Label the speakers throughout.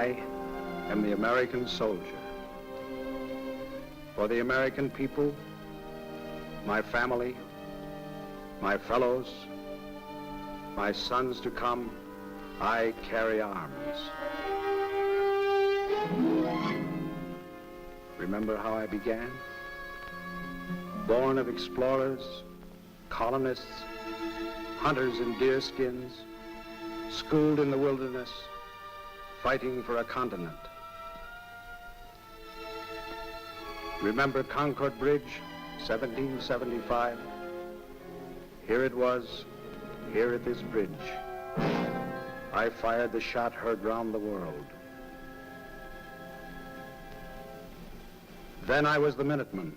Speaker 1: I am the American soldier. For the American people, my family, my fellows, my sons to come, I carry arms. Remember how I began? Born of explorers, colonists, hunters in deerskins, schooled in the wilderness, fighting for a continent. Remember Concord Bridge, 1775? Here it was, here at this bridge. I fired the shot heard round the world. Then I was the Minuteman,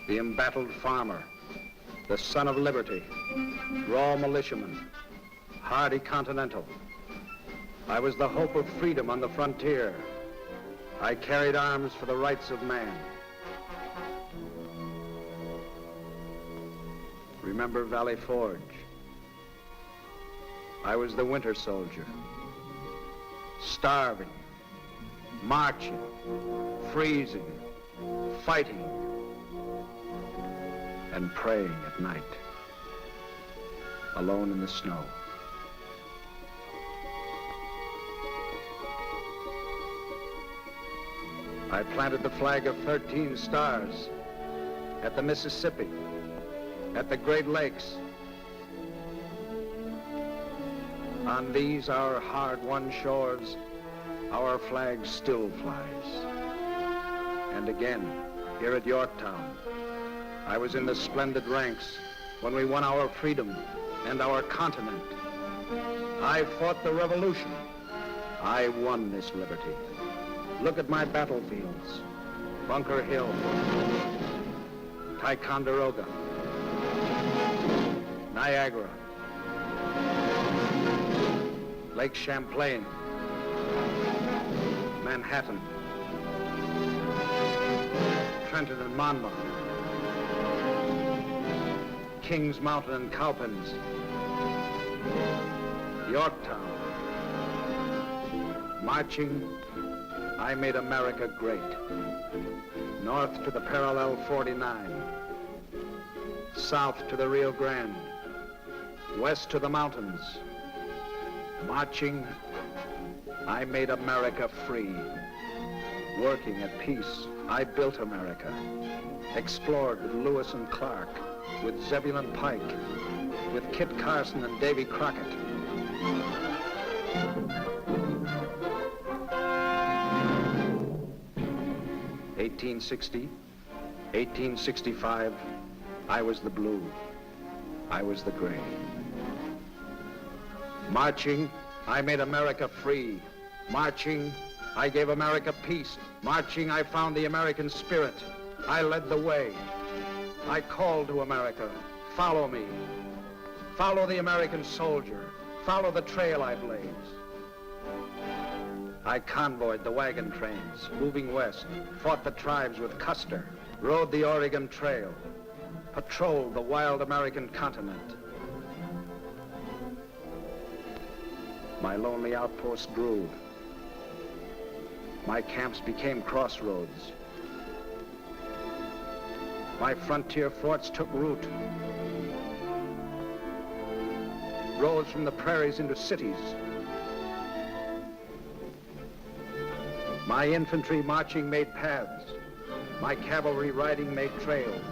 Speaker 1: the embattled farmer, the son of liberty, raw militiaman, hardy continental. I was the hope of freedom on the frontier. I carried arms for the rights of man. Remember Valley Forge? I was the winter soldier, starving, marching, freezing, fighting, and praying at night, alone in the snow. I planted the flag of 13 stars at the Mississippi, at the Great Lakes. On these, our hard-won shores, our flag still flies. And again, here at Yorktown, I was in the splendid ranks when we won our freedom and our continent. I fought the revolution. I won this liberty. Look at my battlefields. Bunker Hill, Ticonderoga, Niagara, Lake Champlain, Manhattan, Trenton and Monmouth, Kings Mountain and Cowpens, Yorktown. Marching, I made America great. North to the parallel 49, south to the Rio Grande, west to the mountains. Marching, I made America free. Working at peace, I built America. Explored with Lewis and Clark, with Zebulon Pike, with Kit Carson and Davy Crockett. (1860), 1865, I was the blue, I was the gray. Marching, I made America free. Marching, I gave America peace. Marching, I found the American spirit. I led the way. I called to America, follow me. Follow the American soldier. Follow the trail I blaze. I convoyed the wagon trains, moving west, fought the tribes with Custer, rode the Oregon Trail, patrolled the wild American continent. My lonely outposts grew. My camps became crossroads. My frontier forts took root. Rose from the prairies into cities. My infantry marching made paths. My cavalry riding made trails.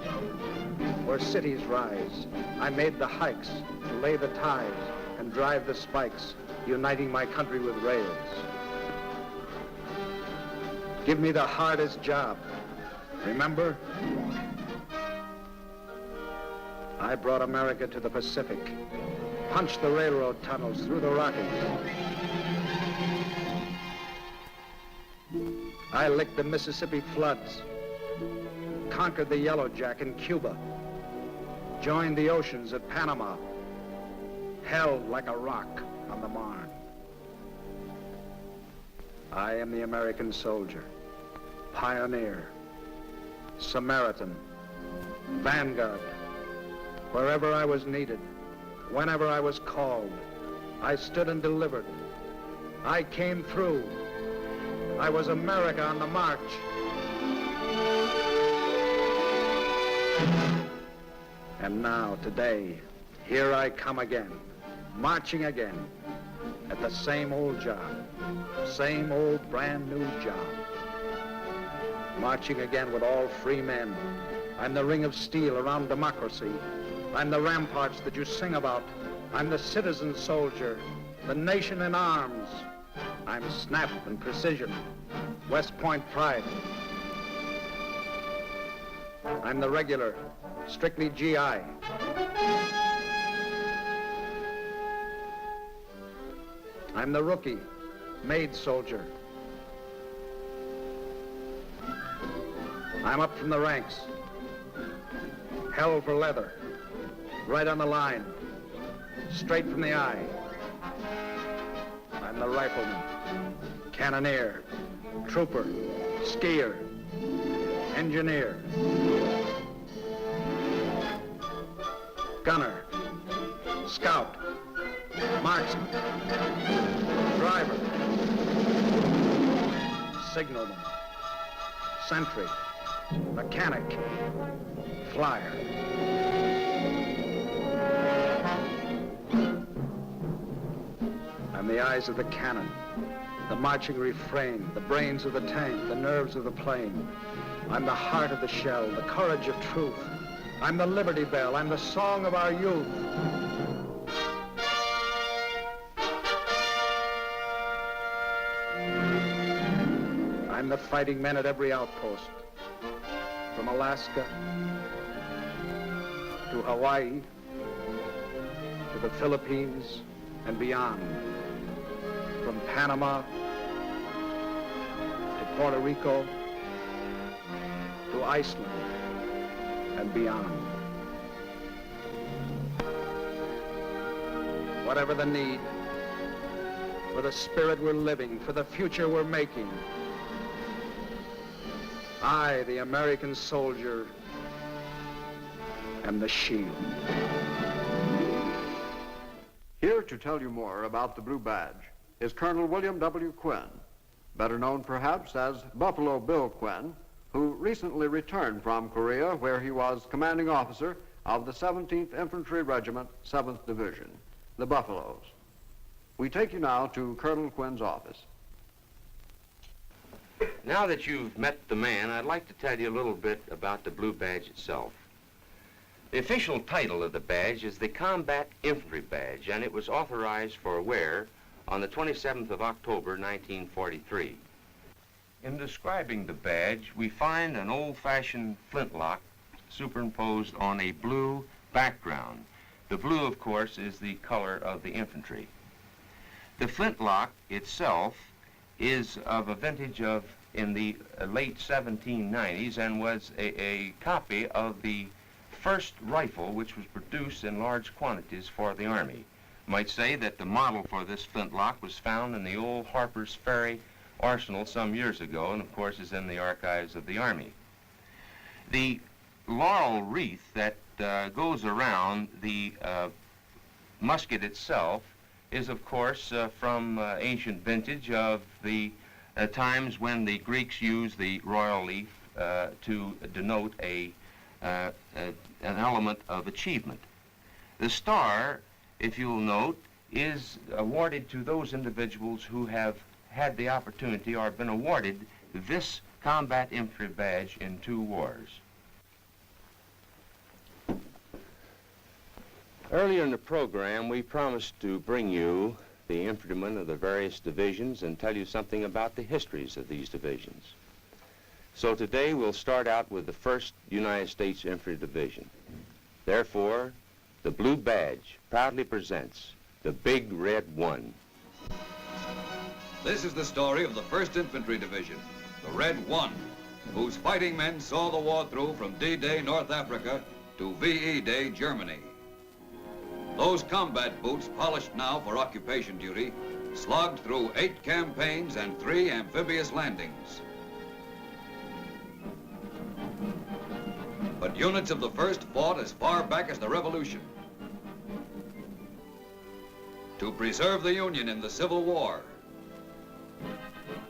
Speaker 1: Where cities rise, I made the hikes to lay the ties and drive the spikes, uniting my country with rails. Give me the hardest job. Remember? I brought America to the Pacific, punched the railroad tunnels through the Rockies. I licked the Mississippi floods, conquered the Yellow Jack in Cuba, joined the oceans at Panama, held like a rock on the Marne. I am the American soldier, pioneer, Samaritan, vanguard. Wherever I was needed, whenever I was called, I stood and delivered. I came through I was America on the march. And now, today, here I come again, marching again, at the same old job, same old brand new job. Marching again with all free men. I'm the ring of steel around democracy. I'm the ramparts that you sing about. I'm the citizen soldier, the nation in arms. I'm snap and precision, West Point pride. I'm the regular, strictly GI. I'm the rookie, maid soldier. I'm up from the ranks. Hell for leather. Right on the line. Straight from the eye. I'm the rifleman, cannoneer, trooper, skier, engineer, gunner, scout, marksman, driver, signalman, sentry, mechanic, flyer. I'm the eyes of the cannon, the marching refrain, the brains of the tank, the nerves of the plane. I'm the heart of the shell, the courage of truth. I'm the Liberty Bell, I'm the song of our youth. I'm the fighting men at every outpost, from Alaska to Hawaii, to the Philippines and beyond, from Panama to Puerto Rico to Iceland and beyond. Whatever the need, for the spirit we're living, for the future we're making, I, the American soldier, am the shield.
Speaker 2: Here to tell you more about the Blue Badge is Colonel William W. Quinn, better known perhaps as Buffalo Bill Quinn, who recently returned from Korea, where he was commanding officer of the 17th Infantry Regiment, 7th Division, the Buffaloes. We take you now to Colonel Quinn's office.
Speaker 3: Now that you've met the man, I'd like to tell you a little bit about the Blue Badge itself. The official title of the badge is the Combat Infantry Badge, and it was authorized for wear on the 27th of October, 1943. In describing the badge, we find an old-fashioned flintlock superimposed on a blue background. The blue, of course, is the color of the infantry. The flintlock itself is of a vintage of in the late 1790s and was a copy of the first rifle which was produced in large quantities for the Army. You might say that the model for this flintlock was found in the old Harper's Ferry arsenal some years ago, and of course is in the archives of the Army. The laurel wreath that goes around the musket itself is of course from ancient vintage of the times when the Greeks used the royal leaf to denote an element of achievement. The star, if you'll note, is awarded to those individuals who have had the opportunity or been awarded this Combat Infantry Badge in 2 wars. Earlier in the program, we promised to bring you the infantrymen of the various divisions and tell you something about the histories of these divisions. So today we'll start out with the 1st United States Infantry Division. Therefore, the Blue Badge proudly presents the Big Red One.
Speaker 4: This is the story of the 1st Infantry Division, the Red One, whose fighting men saw the war through from D-Day North Africa to VE Day Germany. Those combat boots, polished now for occupation duty, slogged through 8 campaigns and 3 amphibious landings. But units of the 1st fought as far back as the Revolution. To preserve the Union in the Civil War.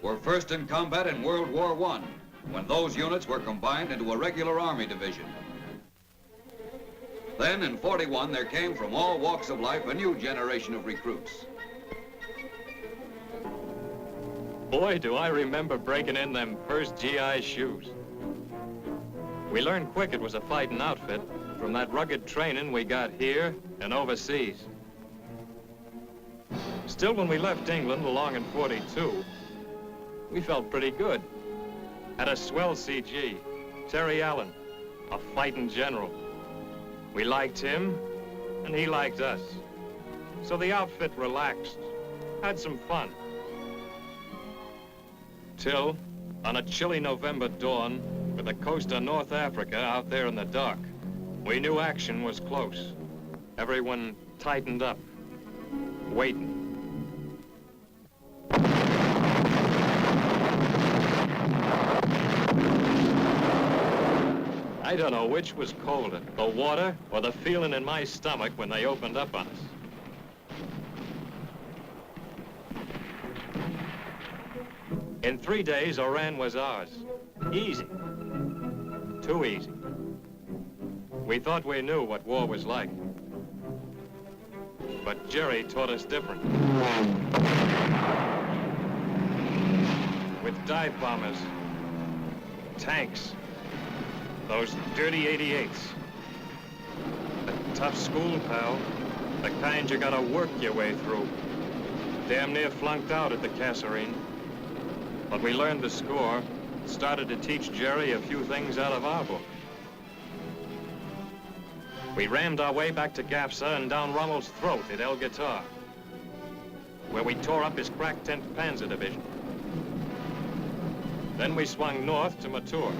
Speaker 4: were first in combat in World War I, when those units were combined into a regular Army division. Then in 41, there came from all walks of life a new generation of recruits.
Speaker 5: Boy, do I remember breaking in them first GI shoes. We learned quick it was a fighting outfit from that rugged training we got here and overseas. Still, when we left England along in 42, we felt pretty good. Had a swell CG, Terry Allen, a fighting general. We liked him, and he liked us. So the outfit relaxed, had some fun. Till, on a chilly November dawn, with the coast of North Africa out there in the dark, we knew action was close. Everyone tightened up, waiting. I don't know which was colder, the water or the feeling in my stomach when they opened up on us. In 3 days, Oran was ours. Easy. Too easy. We thought we knew what war was like. But Jerry taught us different. With dive bombers, tanks, those dirty 88s. A tough school, pal. The kind you gotta work your way through. Damn near flunked out at the Kasserine. But we learned the score, started to teach Jerry a few things out of our book. We rammed our way back to Gafsa and down Rommel's throat at El Guitar, where we tore up his crack 10th Panzer Division. Then we swung north to Matur.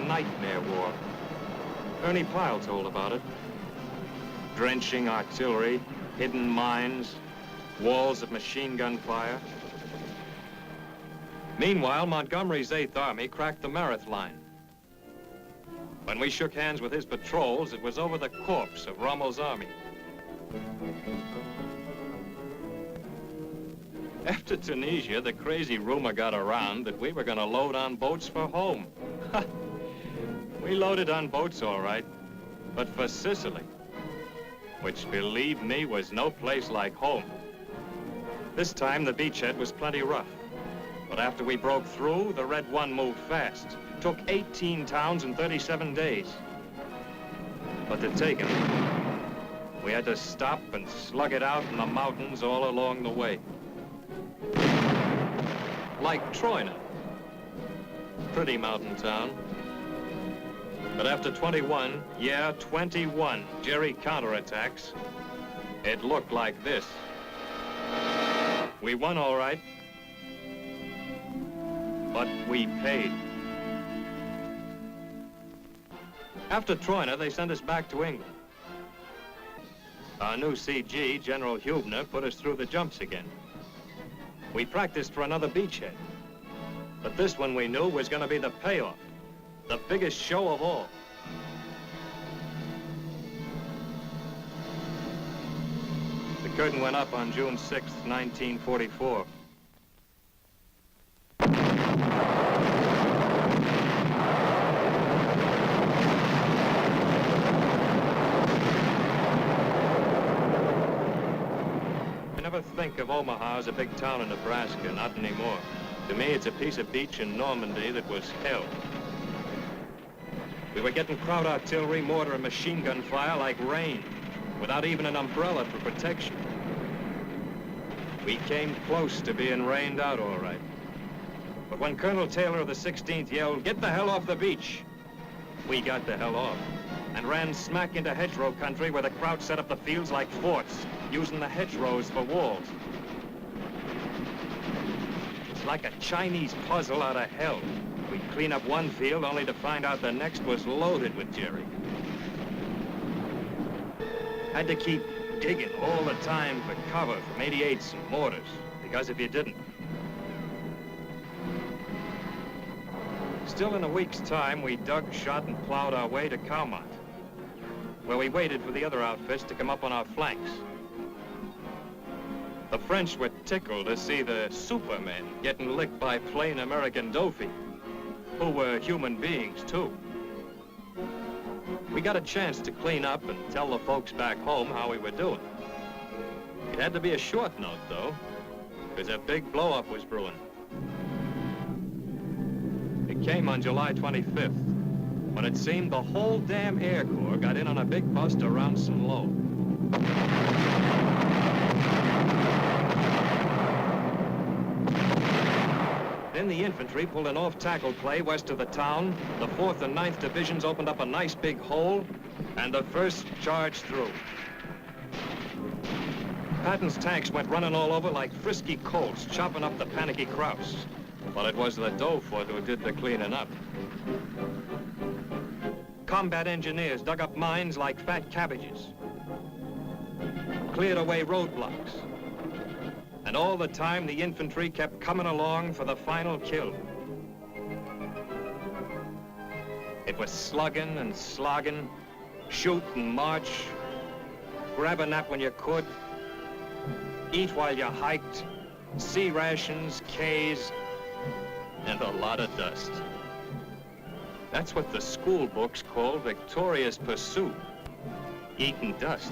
Speaker 5: Nightmare war. Ernie Pyle told about it. Drenching artillery, hidden mines, walls of machine gun fire. Meanwhile, Montgomery's 8th Army cracked the Mareth line. When we shook hands with his patrols, it was over the corpse of Rommel's army. After Tunisia, the crazy rumor got around that we were going to load on boats for home. We loaded on boats, all right, but for Sicily, which, believe me, was no place like home. This time, the beachhead was plenty rough. But after we broke through, the Red One moved fast. Took 18 towns in 37 days. But to take it, we had to stop and slug it out in the mountains all along the way. Like Troina. Pretty mountain town. But after 21, yeah, 21 Jerry counterattacks, it looked like this. We won all right, but we paid. After Troina, they sent us back to England. Our new CG, General Hubner, put us through the jumps again. We practiced for another beachhead, but this one we knew was going to be the payoff. The biggest show of all. The curtain went up on June 6th, 1944. I never think of Omaha as a big town in Nebraska, not anymore. To me, it's a piece of beach in Normandy that was hell. We were getting crowd artillery, mortar, and machine gun fire like rain, without even an umbrella for protection. We came close to being rained out, all right. But when Colonel Taylor of the 16th yelled, "Get the hell off the beach," we got the hell off and ran smack into hedgerow country where the crowd set up the fields like forts, using the hedgerows for walls. It's like a Chinese puzzle out of hell. We'd clean up one field only to find out the next was loaded with Jerry. Had to keep digging all the time for cover from 88s and mortars, because if you didn't, Still in a week's time, we dug, shot, and plowed our way to Calmont, where we waited for the other outfits to come up on our flanks. The French were tickled to see the supermen getting licked by plain American doughy, who were human beings, too. We got a chance to clean up and tell the folks back home how we were doing. It had to be a short note, though, because a big blow-up was brewing. It came on July 25th, when it seemed the whole damn Air Corps got in on a big bust around some low. Then the infantry pulled an off-tackle play west of the town. The 4th and 9th Divisions opened up a nice big hole, and the 1st charged through. Patton's tanks went running all over like frisky colts, chopping up the panicky Krauss. But it was the Doughfoot who did the cleaning up. Combat engineers dug up mines like fat cabbages, cleared away roadblocks, and all the time the infantry kept coming along for the final kill. It was slugging and slogging, shoot and march, grab a nap when you could, eat while you hiked, sea rations, Ks, and a lot of dust. That's what the school books call victorious pursuit, eating dust.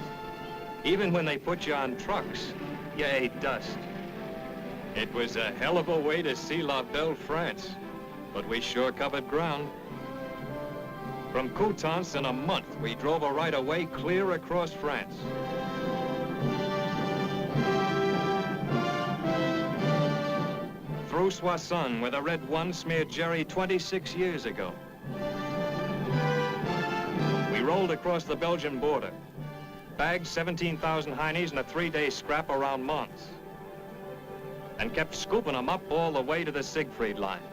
Speaker 5: Even when they put you on trucks, you ate dust. It was a hell of a way to see La Belle France, but we sure covered ground. From Coutances in a month, we drove a right-of-way clear across France. Through Soissons, where the Red One smeared Jerry 26 years ago. We rolled across the Belgian border, bagged 17,000 Heinies in a 3-day scrap around Mons, and kept scooping them up all the way to the Siegfried line.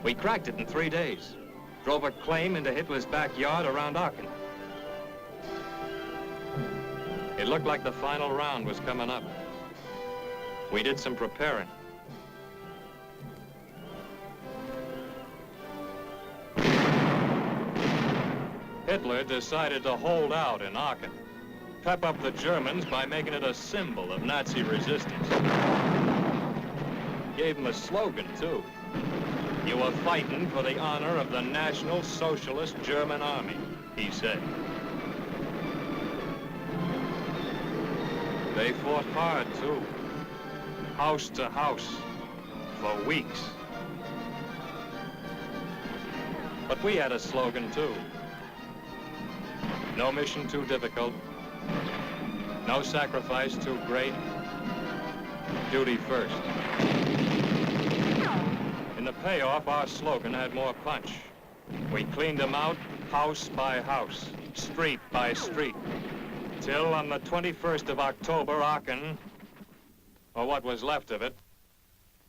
Speaker 5: We cracked it in 3 days, drove a claim into Hitler's backyard around Aachen. It looked like the final round was coming up. We did some preparing. Hitler decided to hold out in Aachen, pep up the Germans by making it a symbol of Nazi resistance. Gave them a slogan, too. You were fighting for the honor of the National Socialist German Army, he said. They fought hard, too. House to house, for weeks. But we had a slogan, too. No mission too difficult. No sacrifice too great. Duty first. In the payoff, our slogan had more punch. We cleaned them out house by house, street by street, till on the 21st of October, Aachen, or what was left of it,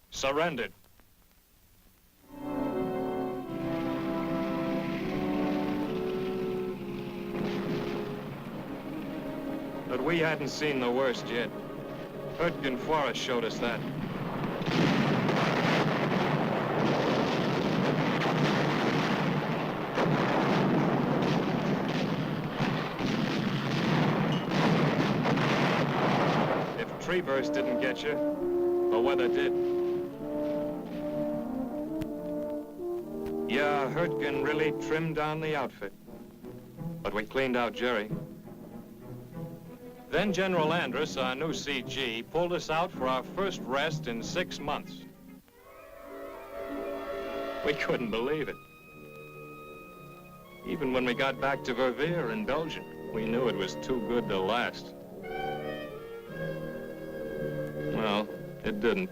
Speaker 5: surrendered. But we hadn't seen the worst yet. Hürtgen Forest showed us that. If tree burst didn't get you, the weather did. Yeah, Hürtgen really trimmed down the outfit. But we cleaned out Jerry. Then General Andrus, our new CG, pulled us out for our first rest in 6 months. We couldn't believe it. Even when we got back to Verviers in Belgium, we knew it was too good to last. Well, it didn't.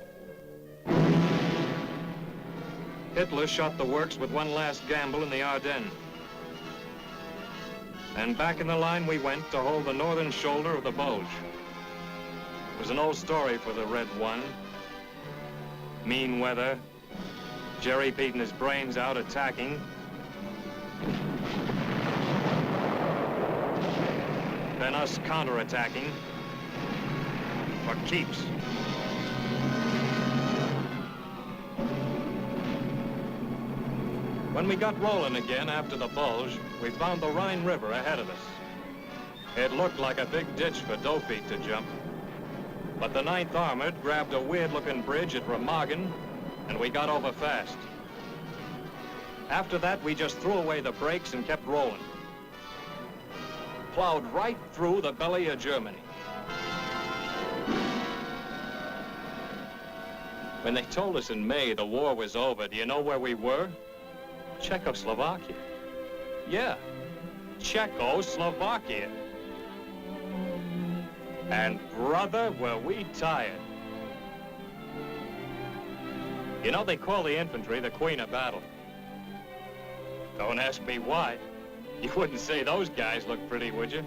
Speaker 5: Hitler shot the works with one last gamble in the Ardennes. And back in the line we went to hold the northern shoulder of the Bulge. It was an old story for the Red One. Mean weather, Jerry beating his brains out attacking. Then us counterattacking for keeps. When we got rolling again after the bulge, we found the Rhine River ahead of us. It looked like a big ditch for dough feet to jump. But the 9th Armored grabbed a weird-looking bridge at Remagen, and we got over fast. After that, we just threw away the brakes and kept rolling. Plowed right through the belly of Germany. When they told us in May the war was over, do you know where we were? Czechoslovakia. Yeah, Czechoslovakia. And brother, were we tired. You know, they call the infantry the queen of battle. Don't ask me why. You wouldn't say those guys look pretty, would you?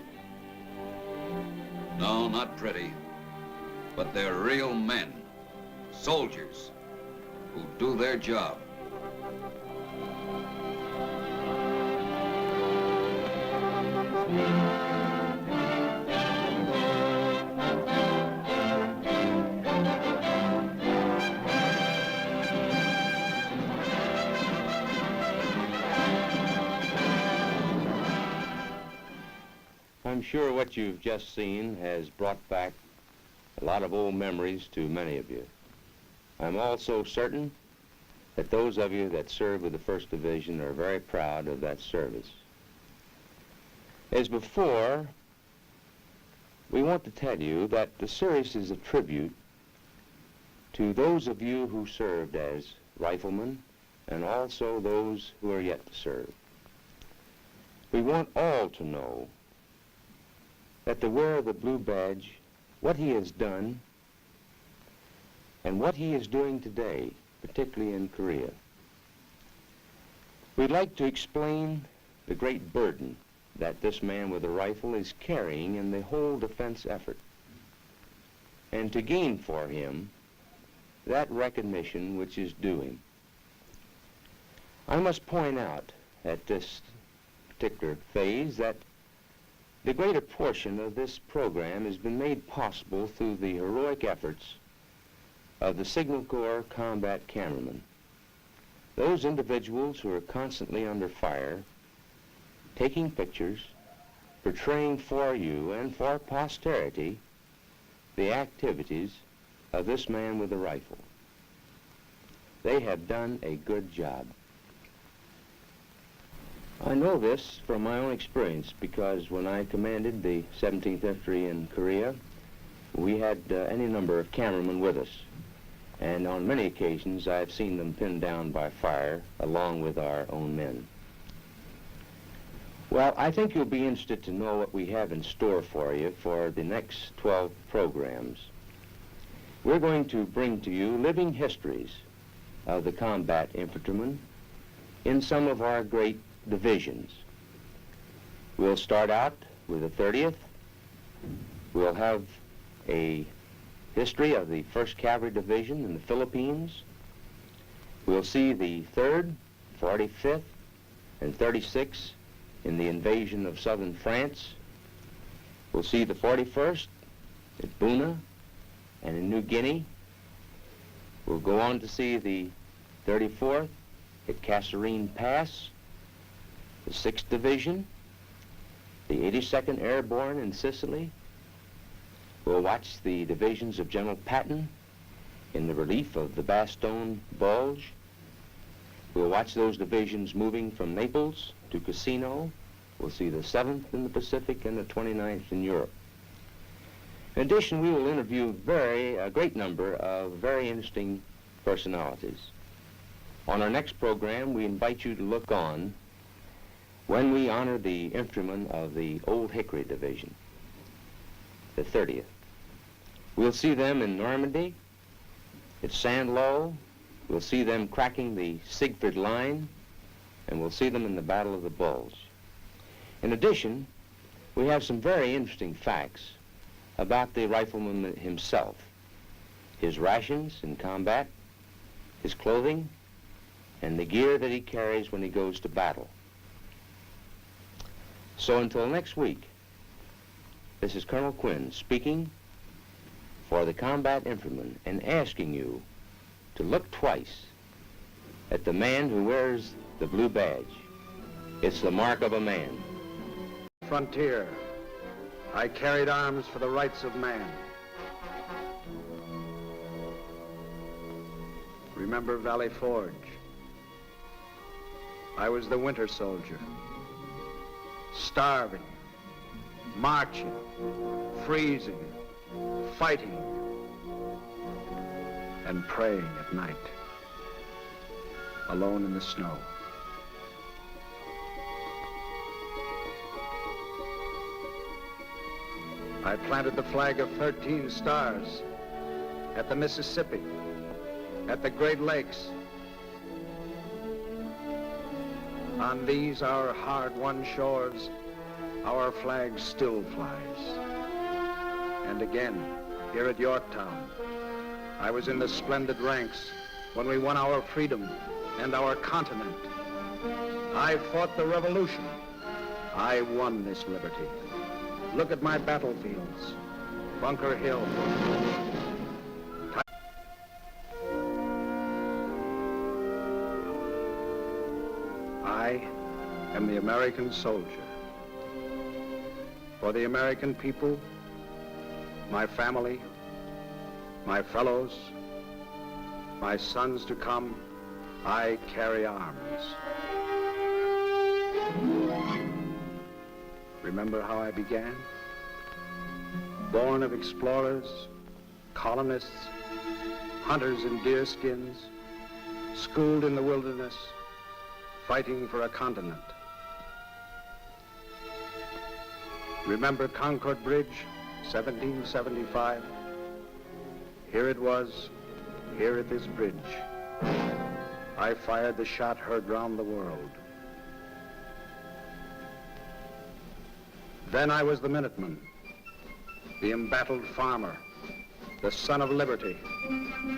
Speaker 4: No, not pretty. But they're real men. Soldiers who do their job.
Speaker 3: I'm sure what you've just seen has brought back a lot of old memories to many of you. I'm also certain that those of you that serve with the 1st Division are very proud of that service. As before, we want to tell you that the series is a tribute to those of you who served as riflemen and also those who are yet to serve. We want all to know that the wearer of the blue badge, what he has done and what he is doing today, particularly in Korea. We'd like to explain the great burden that this man with a rifle is carrying in the whole defense effort, and to gain for him that recognition which is due him. I must point out at this particular phase that the greater portion of this program has been made possible through the heroic efforts of the Signal Corps combat cameramen. Those individuals who are constantly under fire, taking pictures, portraying for you and for posterity the activities of this man with a rifle. They have done a good job. I know this from my own experience because when I commanded the 17th Infantry in Korea, we had any number of cameramen with us. And on many occasions, I've seen them pinned down by fire along with our own men. Well, I think you'll be interested to know what we have in store for you for the next 12 programs. We're going to bring to you living histories of the combat infantrymen in some of our great divisions. We'll start out with the 30th. We'll have a history of the 1st Cavalry Division in the Philippines. We'll see the 3rd, 45th, and 36th in the invasion of southern France. We'll see the 41st at Buna and in New Guinea. We'll go on to see the 34th at Kasserine Pass, the 6th Division, the 82nd Airborne in Sicily. We'll watch the divisions of General Patton in the relief of the Bastogne Bulge. We'll watch those divisions moving from Naples to Cassino. We'll see the 7th in the Pacific and the 29th in Europe. In addition, we will interview a great number of very interesting personalities. On our next program, we invite you to look on when we honor the infantrymen of the Old Hickory Division, the 30th. We'll see them in Normandy, at Saint-Lô. We'll see them cracking the Siegfried Line, and we'll see them in the Battle of the Bulge. In addition, we have some very interesting facts about the rifleman himself, his rations in combat, his clothing, and the gear that he carries when he goes to battle. So until next week, this is Colonel Quinn speaking for the combat infantrymen and asking you to look twice at the man who wears the blue badge. It's the mark of a man.
Speaker 1: Frontier, I carried arms for the rights of man. Remember Valley Forge? I was the winter soldier, starving, marching, freezing, fighting, and praying at night, alone in the snow. I planted the flag of 13 stars at the Mississippi, at the Great Lakes. On these, our hard-won shores, our flag still flies. And again, here at Yorktown, I was in the splendid ranks when we won our freedom and our continent. I fought the revolution. I won this liberty. Look at my battlefields. Bunker Hill. I am the American soldier. For the American people, my family, my fellows, my sons to come, I carry arms. Remember how I began? Born of explorers, colonists, hunters in deerskins, schooled in the wilderness, fighting for a continent. Remember Concord Bridge, 1775? Here it was, here at this bridge. I fired the shot heard round the world. Then I was the Minuteman, the embattled farmer, the son of liberty,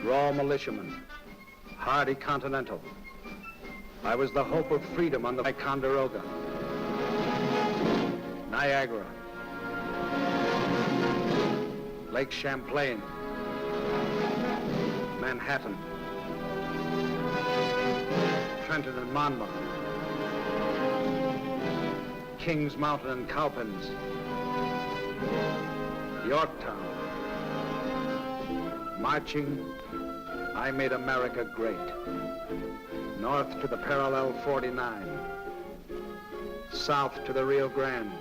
Speaker 1: raw militiaman, hardy continental. I was the hope of freedom on the Ticonderoga, Niagara, Lake Champlain, Manhattan, Trenton and Monmouth, Kings Mountain and Cowpens, Yorktown. Marching, I made America great. North to the parallel 49, south to the Rio Grande,